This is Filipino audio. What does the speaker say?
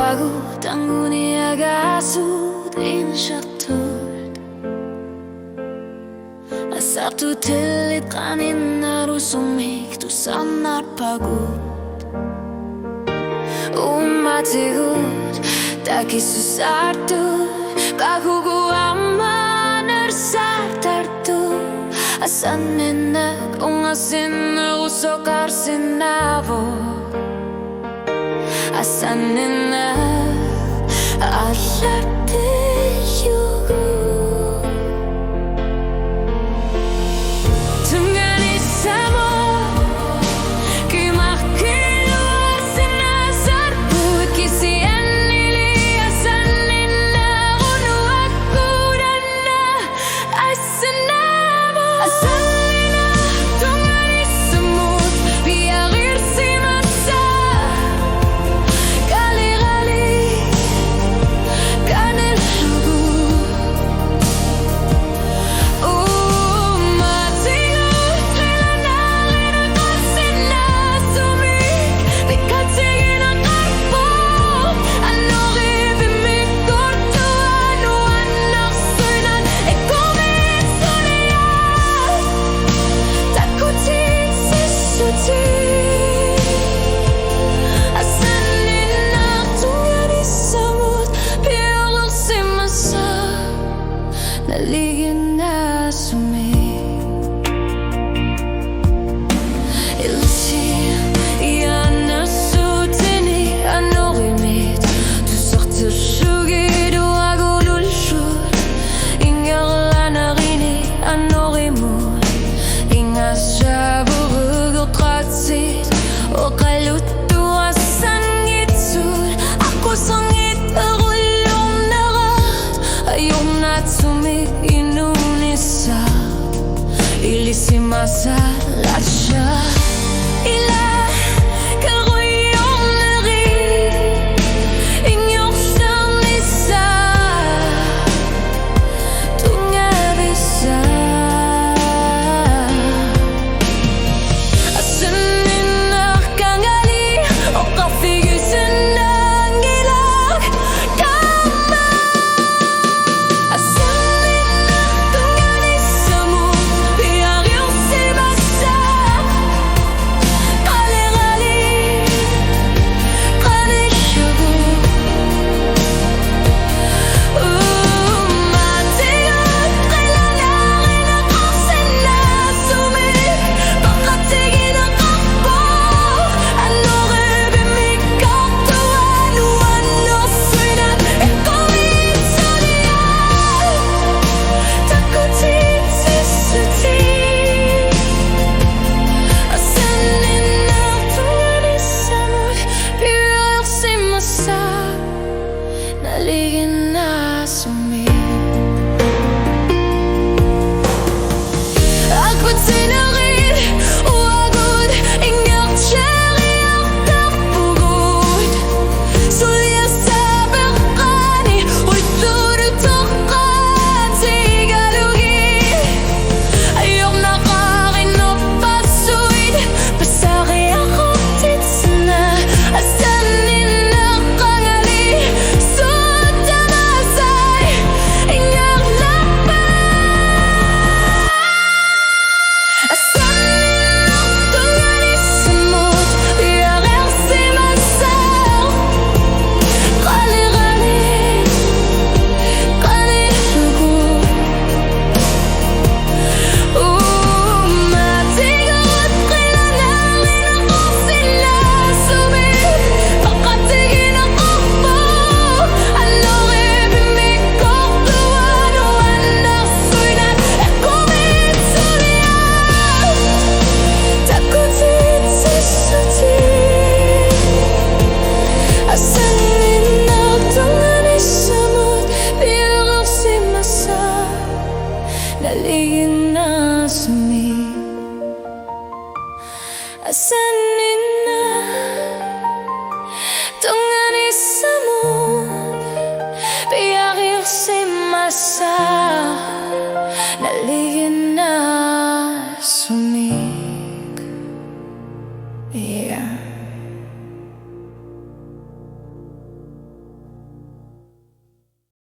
Aku tanguni agasu din shatut Asartu tillit qanin narusumik tu sanar pagod Umatigut taki susartu Kahugu amanar sartartu Asanenak ungasin usokar sinavo Asanenak alarte yugu Tungani samo Kimah keluar senasar Kisi anili asanenak Unu aku dana asanamo Asanenak tungani semut Biarir si masa Naligin na sumi Ilsi yana sutini anorimit Du sortir shugi du agulul shur Ingar lanarini anorimur Ingas shaburu gotratsit O kalut du asangitsur Aku sangit erulung narat Ayong natsumi inunisa Ilisi masa lasya Ila karuyong nari Inyong sanisa Tungabisa Asanin kangali O kafigusin ng ilag Kama Naligin na sumi Agud sinarin Uagud Ingat syari Akar pugud Sulia saberkani Uy turu tokan Sigalugi Ayok nakarin O pasuid Pasari ako titsna Asanin na kangali Naligin na sumi Asanin na Tungani samut Biarir si masa Naligin na sumi